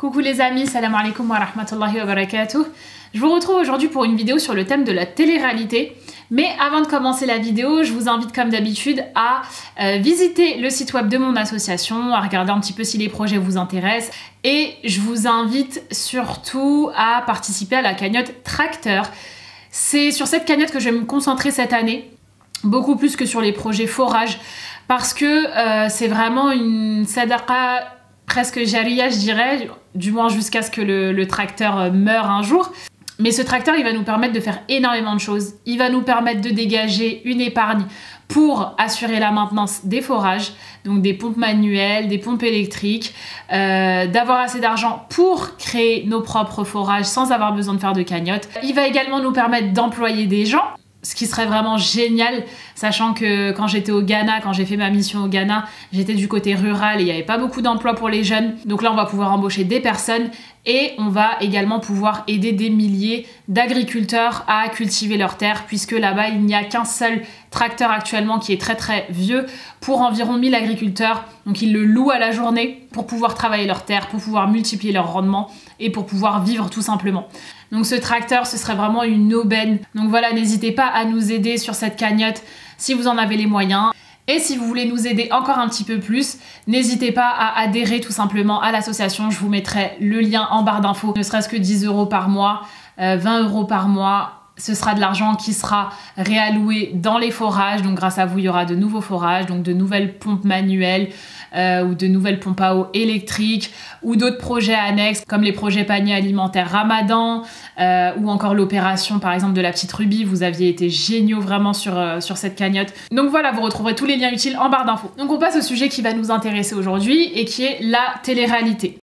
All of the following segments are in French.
Coucou les amis, salam alaikum wa rahmatullahi wa barakatuh. Je vous retrouve aujourd'hui pour une vidéo sur le thème de la télé-réalité. Mais avant de commencer la vidéo, je vous invite comme d'habitude à visiter le site web de mon association, à regarder un petit peu si les projets vous intéressent. Et je vous invite surtout à participer à la cagnotte Tracteur. C'est sur cette cagnotte que je vais me concentrer cette année, beaucoup plus que sur les projets forage, parce que c'est vraiment une sadaqa presque jariya, je dirais, du moins jusqu'à ce que le tracteur meure un jour. Mais ce tracteur, il va nous permettre de faire énormément de choses. Il va nous permettre de dégager une épargne pour assurer la maintenance des forages, donc des pompes manuelles, des pompes électriques, d'avoir assez d'argent pour créer nos propres forages sans avoir besoin de faire de cagnotte. Il va également nous permettre d'employer des gens, ce qui serait vraiment génial, sachant que quand j'étais au Ghana, quand j'ai fait ma mission au Ghana, j'étais du côté rural et il n'y avait pas beaucoup d'emplois pour les jeunes. Donc là, on va pouvoir embaucher des personnes et on va également pouvoir aider des milliers d'agriculteurs à cultiver leurs terres, puisque là-bas, il n'y a qu'un seul tracteur actuellement qui est très très vieux pour environ 1000 agriculteurs. Donc ils le louent à la journée pour pouvoir travailler leurs terres, pour pouvoir multiplier leur rendement et pour pouvoir vivre tout simplement. Donc ce tracteur, ce serait vraiment une aubaine. Donc voilà, n'hésitez pas à nous aider sur cette cagnotte si vous en avez les moyens. Et si vous voulez nous aider encore un petit peu plus, n'hésitez pas à adhérer tout simplement à l'association. Je vous mettrai le lien en barre d'infos. Ne serait-ce que 10 € par mois, 20 € par mois. Ce sera de l'argent qui sera réalloué dans les forages. Donc grâce à vous, il y aura de nouveaux forages, donc de nouvelles pompes manuelles ou de nouvelles pompes à eau électriques ou d'autres projets annexes comme les projets paniers alimentaires Ramadan ou encore l'opération par exemple de la petite Ruby. Vous aviez été géniaux vraiment sur cette cagnotte. Donc voilà, vous retrouverez tous les liens utiles en barre d'infos. Donc on passe au sujet qui va nous intéresser aujourd'hui et qui est la télé-réalité.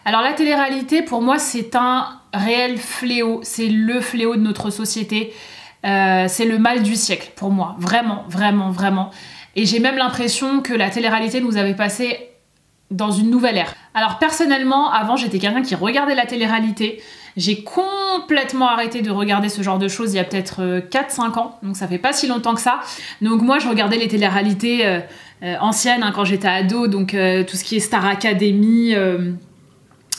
Alors la télé-réalité, pour moi, c'est un réel fléau. C'est le fléau de notre société. C'est le mal du siècle, pour moi. Vraiment, vraiment, vraiment. Et j'ai même l'impression que la télé-réalité nous avait passé dans une nouvelle ère. Alors personnellement, avant, j'étais quelqu'un qui regardait la télé-réalité. J'ai complètement arrêté de regarder ce genre de choses il y a peut-être 4-5 ans. Donc ça fait pas si longtemps que ça. Donc moi, je regardais les télé-réalités anciennes hein, quand j'étais ado. Donc tout ce qui est Star Academy...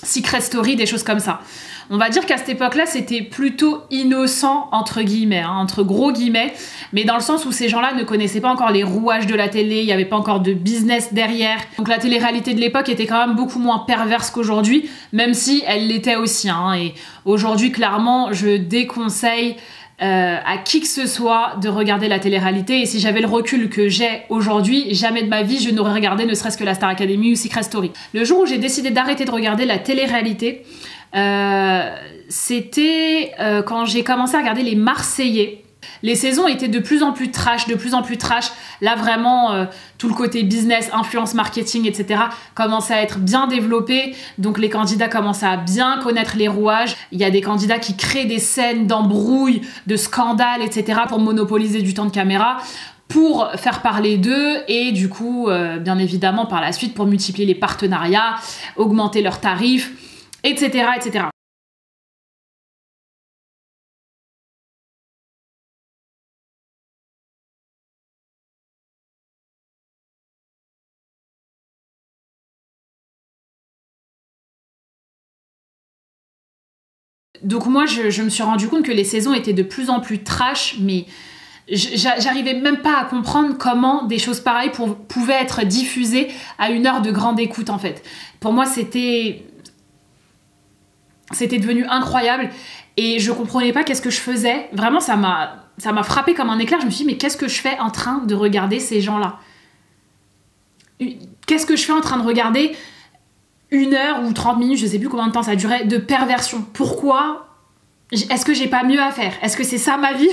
Secret Story, des choses comme ça. On va dire qu'à cette époque-là, c'était plutôt innocent, entre guillemets, hein, entre gros guillemets, mais dans le sens où ces gens-là ne connaissaient pas encore les rouages de la télé, il n'y avait pas encore de business derrière. Donc la télé-réalité de l'époque était quand même beaucoup moins perverse qu'aujourd'hui, même si elle l'était aussi. Hein, et aujourd'hui, clairement, je déconseille à qui que ce soit de regarder la télé-réalité, et si j'avais le recul que j'ai aujourd'hui, jamais de ma vie je n'aurais regardé ne serait-ce que la Star Academy ou Secret Story. Le jour où j'ai décidé d'arrêter de regarder la télé-réalité, c'était quand j'ai commencé à regarder les Marseillais. Les saisons étaient de plus en plus trash, de plus en plus trash. Là vraiment, tout le côté business, influence, marketing, etc. commençait à être bien développé. Donc les candidats commençaient à bien connaître les rouages. Il y a des candidats qui créent des scènes d'embrouilles, de scandales, etc. pour monopoliser du temps de caméra, pour faire parler d'eux et du coup, bien évidemment, par la suite, pour multiplier les partenariats, augmenter leurs tarifs, etc., etc. Donc moi, je me suis rendu compte que les saisons étaient de plus en plus trash, mais j'arrivais même pas à comprendre comment des choses pareilles pouvaient être diffusées à une heure de grande écoute, en fait. Pour moi, c'était devenu incroyable et je comprenais pas qu'est-ce que je faisais. Vraiment, ça m'a frappé comme un éclair. Je me suis dit, mais qu'est-ce que je fais en train de regarder ces gens-là? Qu'est-ce que je fais en train de regarder 1 heure ou 30 minutes, je sais plus combien de temps ça durait, de perversion? Pourquoi? Est-ce que j'ai pas mieux à faire? Est-ce que c'est ça ma vie?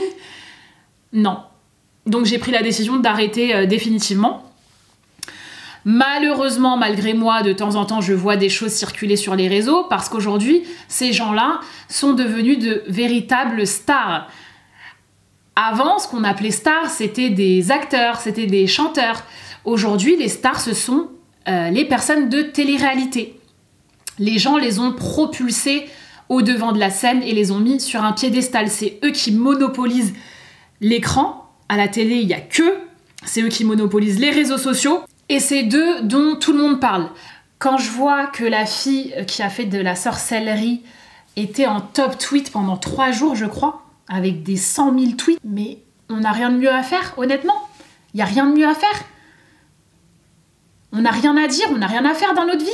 Non. Donc j'ai pris la décision d'arrêter définitivement. Malheureusement, malgré moi, de temps en temps, je vois des choses circuler sur les réseaux parce qu'aujourd'hui, ces gens-là sont devenus de véritables stars. Avant, ce qu'on appelait stars, c'était des acteurs, c'était des chanteurs. Aujourd'hui, les stars, ce sont les personnes de télé-réalité. Les gens les ont propulsés au devant de la scène et les ont mis sur un piédestal. C'est eux qui monopolisent l'écran. À la télé, il n'y a qu'eux. C'est eux qui monopolisent les réseaux sociaux. Et c'est d'eux dont tout le monde parle. Quand je vois que la fille qui a fait de la sorcellerie était en top tweet pendant 3 jours, je crois, avec des 100 000 tweets, mais on n'a rien de mieux à faire, honnêtement. Il n'y a rien de mieux à faire. On n'a rien à dire, on n'a rien à faire dans notre vie.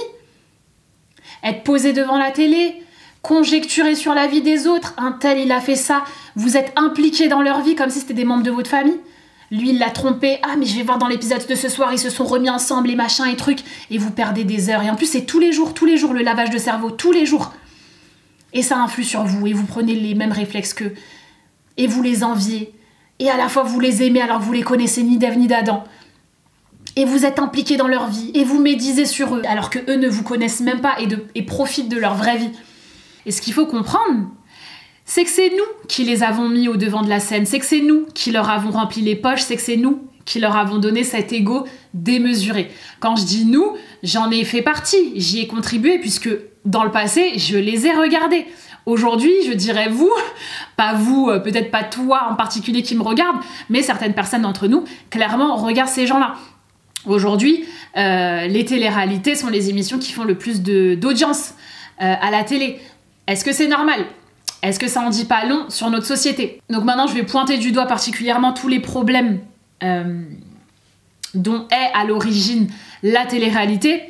Être posé devant la télé, conjecturer sur la vie des autres, un tel il a fait ça, vous êtes impliqué dans leur vie comme si c'était des membres de votre famille. Lui il l'a trompé, ah mais je vais voir dans l'épisode de ce soir, ils se sont remis ensemble et machin et trucs, et vous perdez des heures. Et en plus c'est tous les jours le lavage de cerveau, tous les jours. Et ça influe sur vous, et vous prenez les mêmes réflexes qu'eux. Et vous les enviez. Et à la fois vous les aimez alors que vous les connaissez ni d'Ève ni d'Adam. Et vous êtes impliqué dans leur vie, et vous médisez sur eux, alors que eux ne vous connaissent même pas et profitent de leur vraie vie. Et ce qu'il faut comprendre, c'est que c'est nous qui les avons mis au devant de la scène, c'est que c'est nous qui leur avons rempli les poches, c'est que c'est nous qui leur avons donné cet ego démesuré. Quand je dis nous, j'en ai fait partie, j'y ai contribué, puisque dans le passé, je les ai regardés. Aujourd'hui, je dirais vous, pas vous, peut-être pas toi en particulier qui me regarde, mais certaines personnes d'entre nous, clairement, regardent ces gens-là. Aujourd'hui, les téléréalités sont les émissions qui font le plus d'audience à la télé. Est-ce que c'est normal? Est-ce que ça en dit pas long sur notre société? Donc maintenant, je vais pointer du doigt particulièrement tous les problèmes dont est à l'origine la télé-réalité.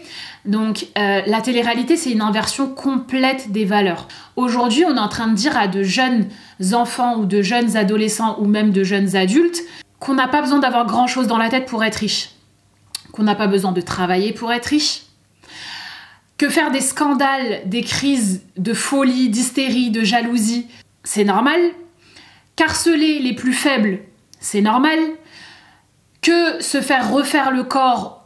Donc la télé-réalité, c'est une inversion complète des valeurs. Aujourd'hui, on est en train de dire à de jeunes enfants ou de jeunes adolescents ou même de jeunes adultes qu'on n'a pas besoin d'avoir grand-chose dans la tête pour être riche. Qu'on n'a pas besoin de travailler pour être riche, que faire des scandales, des crises de folie, d'hystérie, de jalousie, c'est normal, qu'harceler les plus faibles, c'est normal, que se faire refaire le corps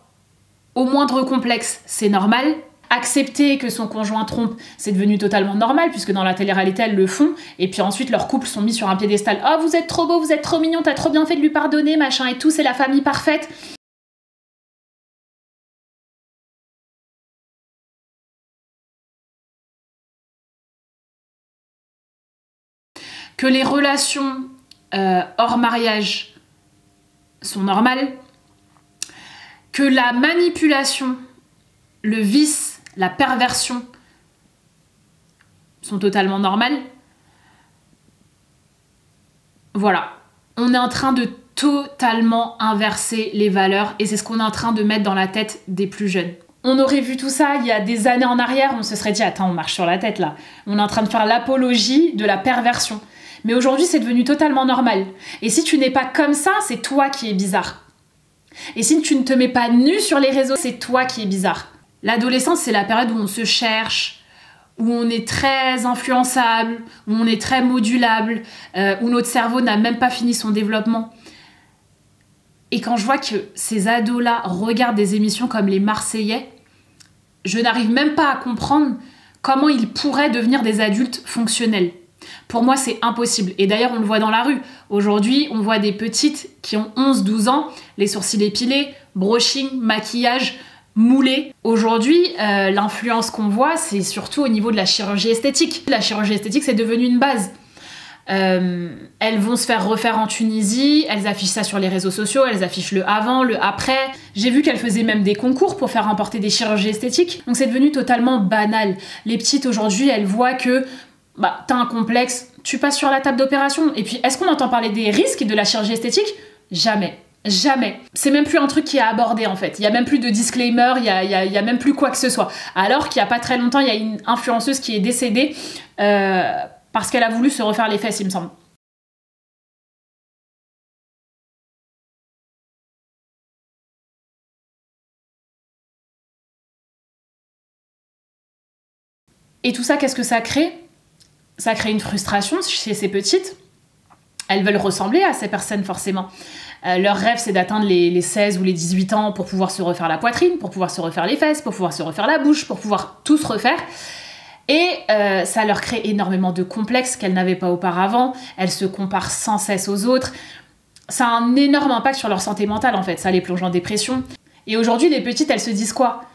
au moindre complexe, c'est normal, accepter que son conjoint trompe, c'est devenu totalement normal, puisque dans la télé-réalité, elles le font, et puis ensuite leurs couples sont mis sur un piédestal. « Oh, vous êtes trop beau, vous êtes trop mignon, t'as trop bien fait de lui pardonner, machin et tout, c'est la famille parfaite. » Que les relations hors mariage sont normales, que la manipulation, le vice, la perversion sont totalement normales. Voilà, on est en train de totalement inverser les valeurs et c'est ce qu'on est en train de mettre dans la tête des plus jeunes. On aurait vu tout ça il y a des années en arrière, on se serait dit « Attends, on marche sur la tête là ». On est en train de faire l'apologie de la perversion. Mais aujourd'hui, c'est devenu totalement normal. Et si tu n'es pas comme ça, c'est toi qui es bizarre. Et si tu ne te mets pas nu sur les réseaux, c'est toi qui es bizarre. L'adolescence, c'est la période où on se cherche, où on est très influençable, où on est très modulable, où notre cerveau n'a même pas fini son développement. Et quand je vois que ces ados-là regardent des émissions comme les Marseillais, je n'arrive même pas à comprendre comment ils pourraient devenir des adultes fonctionnels. Pour moi, c'est impossible. Et d'ailleurs, on le voit dans la rue. Aujourd'hui, on voit des petites qui ont 11-12 ans, les sourcils épilés, brushing, maquillage, moulé. Aujourd'hui, l'influence qu'on voit, c'est surtout au niveau de la chirurgie esthétique. La chirurgie esthétique, c'est devenu une base. Elles vont se faire refaire en Tunisie, elles affichent ça sur les réseaux sociaux, elles affichent le avant, le après. J'ai vu qu'elles faisaient même des concours pour faire remporter des chirurgies esthétiques. Donc c'est devenu totalement banal. Les petites aujourd'hui, elles voient que t'as un complexe, tu passes sur la table d'opération. Et puis, est-ce qu'on entend parler des risques de la chirurgie esthétique? Jamais. Jamais. C'est même plus un truc qui est abordé en fait. Il n'y a même plus de disclaimer, il y a même plus quoi que ce soit. Alors qu'il n'y a pas très longtemps, il y a une influenceuse qui est décédée parce qu'elle a voulu se refaire les fesses, il me semble. Et tout ça, qu'est-ce que ça crée? Ça crée une frustration chez ces petites. Elles veulent ressembler à ces personnes forcément. Leur rêve, c'est d'atteindre les 16 ou les 18 ans pour pouvoir se refaire la poitrine, pour pouvoir se refaire les fesses, pour pouvoir se refaire la bouche, pour pouvoir tout se refaire. Et ça leur crée énormément de complexes qu'elles n'avaient pas auparavant. Elles se comparent sans cesse aux autres. Ça a un énorme impact sur leur santé mentale en fait. Ça les plonge en dépression. Et aujourd'hui, les petites, elles se disent quoi?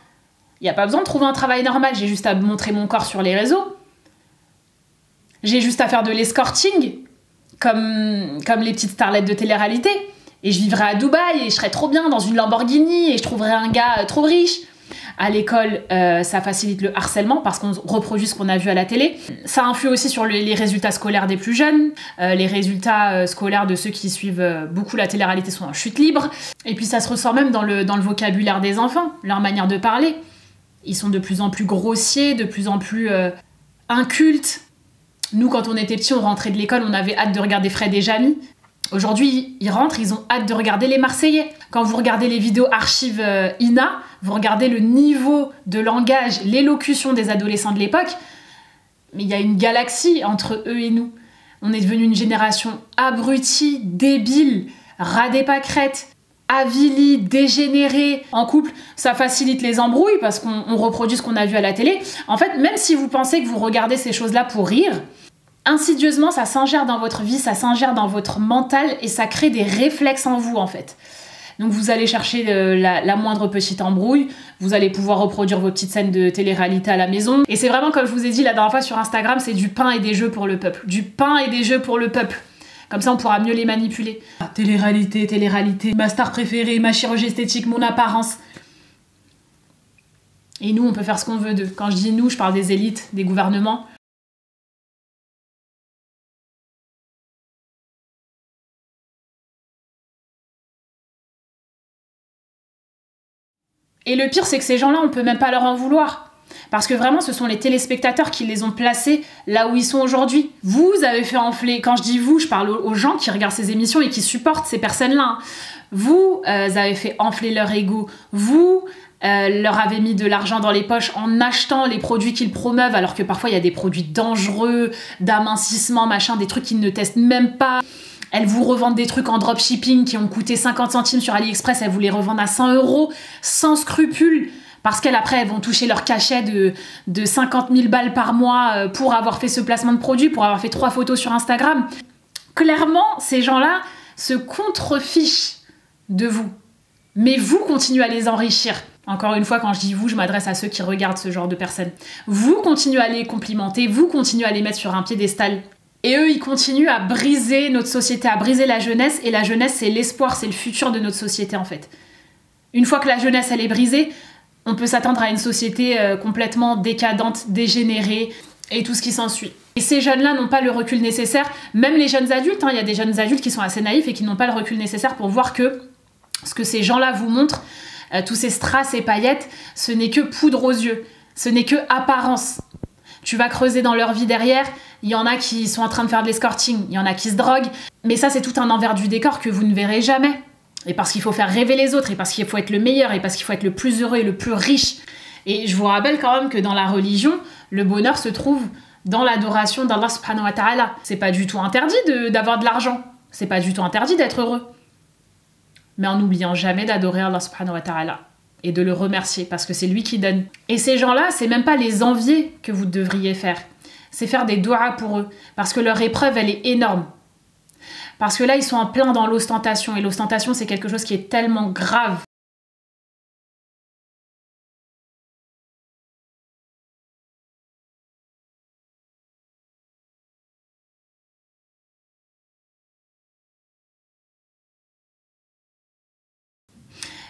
Il n'y a pas besoin de trouver un travail normal, j'ai juste à montrer mon corps sur les réseaux. J'ai juste à faire de l'escorting, comme les petites starlettes de télé-réalité. Et je vivrais à Dubaï et je serais trop bien dans une Lamborghini et je trouverais un gars trop riche. À l'école, ça facilite le harcèlement parce qu'on reproduit ce qu'on a vu à la télé. Ça influe aussi sur les résultats scolaires des plus jeunes. Les résultats scolaires de ceux qui suivent beaucoup la télé-réalité sont en chute libre. Et puis ça se ressort même dans le vocabulaire des enfants, leur manière de parler. Ils sont de plus en plus grossiers, de plus en plus incultes. Nous, quand on était petits, on rentrait de l'école, on avait hâte de regarder Fred et Jamy. Aujourd'hui, ils rentrent, ils ont hâte de regarder les Marseillais. Quand vous regardez les vidéos archives INA, vous regardez le niveau de langage, l'élocution des adolescents de l'époque, mais il y a une galaxie entre eux et nous. On est devenu une génération abrutie, débile, ras des pâquerettes, avilie, dégénérée. En couple, ça facilite les embrouilles parce qu'on reproduit ce qu'on a vu à la télé. En fait, même si vous pensez que vous regardez ces choses-là pour rire, insidieusement, ça s'ingère dans votre vie, ça s'ingère dans votre mental et ça crée des réflexes en vous, en fait. Donc vous allez chercher la moindre petite embrouille, vous allez pouvoir reproduire vos petites scènes de télé-réalité à la maison. Et c'est vraiment, comme je vous ai dit la dernière fois sur Instagram, c'est du pain et des jeux pour le peuple. Du pain et des jeux pour le peuple. Comme ça, on pourra mieux les manipuler. Ah, télé-réalité, ma star préférée, ma chirurgie esthétique, mon apparence. Et nous, on peut faire ce qu'on veut d'eux. Quand je dis nous, je parle des élites, des gouvernements. Et le pire, c'est que ces gens-là, on peut même pas leur en vouloir. Parce que vraiment, ce sont les téléspectateurs qui les ont placés là où ils sont aujourd'hui. Vous avez fait enfler, quand je dis vous, je parle aux gens qui regardent ces émissions et qui supportent ces personnes-là. Vous avez fait enfler leur ego. Vous leur avez mis de l'argent dans les poches en achetant les produits qu'ils promeuvent, alors que parfois il y a des produits dangereux, d'amincissement, machin, des trucs qu'ils ne testent même pas. Elles vous revendent des trucs en dropshipping qui ont coûté 50 centimes sur AliExpress, elles vous les revendent à 100 €, sans scrupule. Parce qu'après, elles vont toucher leur cachet de 50 000 balles par mois pour avoir fait ce placement de produit, pour avoir fait 3 photos sur Instagram. Clairement, ces gens-là se contrefichent de vous. Mais vous continuez à les enrichir. Encore une fois, quand je dis vous, je m'adresse à ceux qui regardent ce genre de personnes. Vous continuez à les complimenter, vous continuez à les mettre sur un piédestal. Et eux, ils continuent à briser notre société, à briser la jeunesse. Et la jeunesse, c'est l'espoir, c'est le futur de notre société, en fait. Une fois que la jeunesse, elle est brisée, on peut s'attendre à une société complètement décadente, dégénérée, et tout ce qui s'ensuit. Et ces jeunes-là n'ont pas le recul nécessaire. Même les jeunes adultes, il y a des jeunes adultes qui sont assez naïfs et qui n'ont pas le recul nécessaire pour voir que ce que ces gens-là vous montrent, tous ces strass et paillettes, ce n'est que poudre aux yeux. Ce n'est que apparence. Tu vas creuser dans leur vie derrière, il y en a qui sont en train de faire de l'escorting, il y en a qui se droguent, mais ça c'est tout un envers du décor que vous ne verrez jamais. Et parce qu'il faut faire rêver les autres, et parce qu'il faut être le meilleur, et parce qu'il faut être le plus heureux et le plus riche. Et je vous rappelle quand même que dans la religion, le bonheur se trouve dans l'adoration d'Allah subhanahu wa ta'ala. C'est pas du tout interdit d'avoir de l'argent, c'est pas du tout interdit d'être heureux. Mais en n'oubliant jamais d'adorer Allah subhanahu wa ta'ala. Et de le remercier, parce que c'est lui qui donne. Et ces gens-là, c'est même pas les envier que vous devriez faire. C'est faire des doigts pour eux. Parce que leur épreuve, elle est énorme. Parce que là, ils sont en plein dans l'ostentation. Et l'ostentation, c'est quelque chose qui est tellement grave.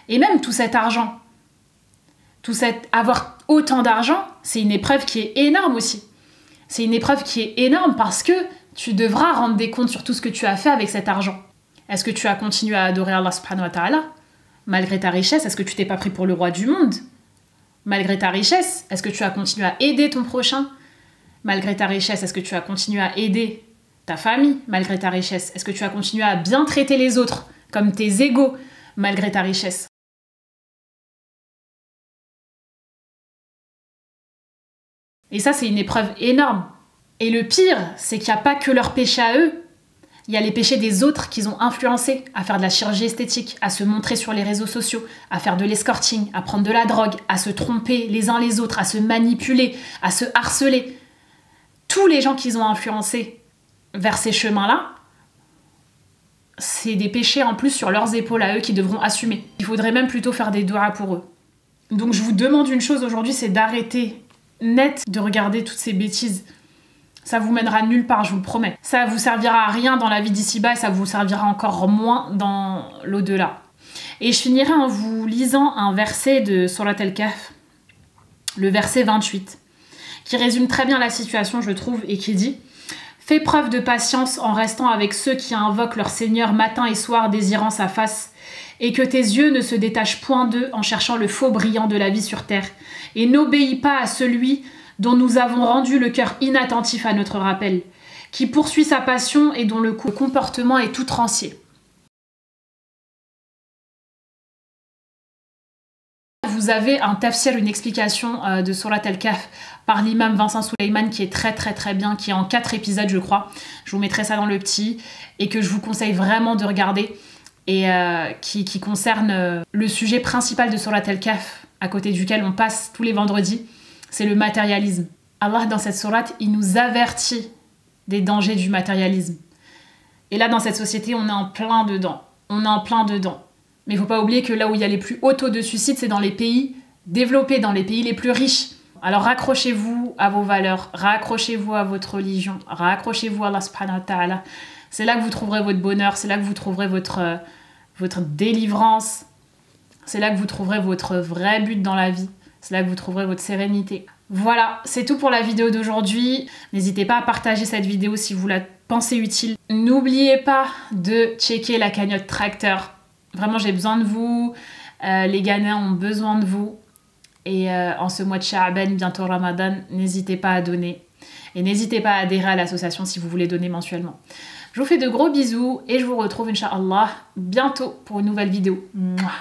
Et même tout cet argent, avoir autant d'argent, c'est une épreuve qui est énorme aussi. C'est une épreuve qui est énorme parce que tu devras rendre des comptes sur tout ce que tu as fait avec cet argent. Est-ce que tu as continué à adorer Allah subhanahu wa ta'ala malgré ta richesse? Est-ce que tu t'es pas pris pour le roi du monde? Malgré ta richesse, est-ce que tu as continué à aider ton prochain? Malgré ta richesse, est-ce que tu as continué à aider ta famille? Malgré ta richesse, est-ce que tu as continué à bien traiter les autres comme tes égaux malgré ta richesse? Et ça, c'est une épreuve énorme. Et le pire, c'est qu'il n'y a pas que leurs péchés à eux. Il y a les péchés des autres qu'ils ont influencés à faire de la chirurgie esthétique, à se montrer sur les réseaux sociaux, à faire de l'escorting, à prendre de la drogue, à se tromper les uns les autres, à se manipuler, à se harceler. Tous les gens qu'ils ont influencés vers ces chemins-là, c'est des péchés en plus sur leurs épaules à eux qu'ils devront assumer. Il faudrait même plutôt faire des doigts pour eux. Donc je vous demande une chose aujourd'hui, c'est d'arrêter net de regarder toutes ces bêtises. Ça vous mènera nulle part, je vous le promets. Ça vous servira à rien dans la vie d'ici-bas et ça vous servira encore moins dans l'au-delà. Et je finirai en vous lisant un verset de Surat Al-Kahf, le verset 28, qui résume très bien la situation, je trouve, et qui dit « Fais preuve de patience en restant avec ceux qui invoquent leur Seigneur matin et soir désirant sa face, et que tes yeux ne se détachent point d'eux en cherchant le faux brillant de la vie sur terre, et n'obéis pas à celui dont nous avons rendu le cœur inattentif à notre rappel, qui poursuit sa passion et dont le comportement est tout rancier. » Vous avez un tafsir, une explication de Surat Al-Kahf par l'imam Vincent Souleyman qui est très bien, qui est en 4 épisodes je crois. Je vous mettrai ça dans le petit et que je vous conseille vraiment de regarder et qui concerne le sujet principal de Surat Al-Kahf à côté duquel on passe tous les vendredis, c'est le matérialisme. Allah dans cette sourate, il nous avertit des dangers du matérialisme. Et là dans cette société, on est en plein dedans. On est en plein dedans. Mais il ne faut pas oublier que là où il y a les plus hauts taux de suicide, c'est dans les pays développés, dans les pays les plus riches. Alors raccrochez-vous à vos valeurs, raccrochez-vous à votre religion, raccrochez-vous à Allah subhanahu wa ta'ala. C'est là que vous trouverez votre bonheur, c'est là que vous trouverez votre délivrance, c'est là que vous trouverez votre vrai but dans la vie, c'est là que vous trouverez votre sérénité. Voilà, c'est tout pour la vidéo d'aujourd'hui. N'hésitez pas à partager cette vidéo si vous la pensez utile. N'oubliez pas de checker la cagnotte Tracteur. Vraiment, j'ai besoin de vous. Les Ghanéens ont besoin de vous. Et en ce mois de Sha'ban, bientôt Ramadan, n'hésitez pas à donner. Et n'hésitez pas à adhérer à l'association si vous voulez donner mensuellement. Je vous fais de gros bisous et je vous retrouve, Inch'Allah, bientôt pour une nouvelle vidéo. Mouah.